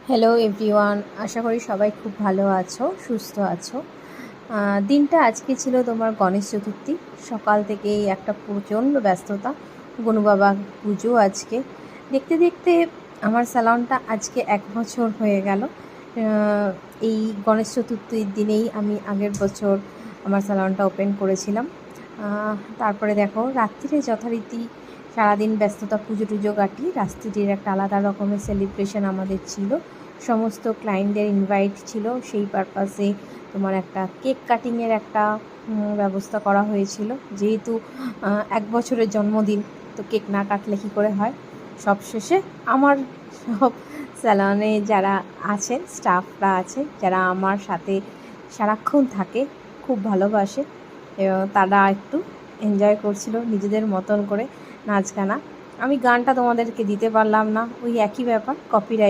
Hello everyone, আশা করি সবাই খুব ভালো আছো, সুস্থ আছো। দিনটা আজকে ছিল তোমার গণেশ চতুর্থী। সকাল থেকেই একটা প্রচণ্ড ব্যস্ততা, গনু বাবা পুজো আজকে। দেখতে দেখতে আমার স্যালনটা আজকে 1 বছর হয়ে গেল। এই গণেশ চতুর্থীর দিনেই আমি আগের বছর আমার স্যালনটা ওপেন করেছিলাম। তারপরে দেখো রাত্রিরে যথারীতি সারাদিন ব্যস্ততা, পুজো টুজো কাটি। রাত্রিটির একটা আলাদা রকমের সেলিব্রেশন আমাদের ছিল, সমস্ত ক্লায়েন্টদের ইনভাইট ছিল। সেই পারপাসে তোমার একটা কেক কাটিংয়ের একটা ব্যবস্থা করা হয়েছিল। যেহেতু 1 বছরের জন্মদিন, তো কেক না কাটলে কী করে হয়। সবশেষে আমার সব স্যালনে যারা আছেন, স্টাফরা আছে, যারা আমার সাথে সারাক্ষণ থাকে, খুব ভালোবাসে, তারা একটু এনজয় করছিল নিজেদের মতন করে নাচ গানা। আমি গানটা তোমাদেরকে দিতে পারলাম না, ওই একই ব্যাপার, কপিরাইট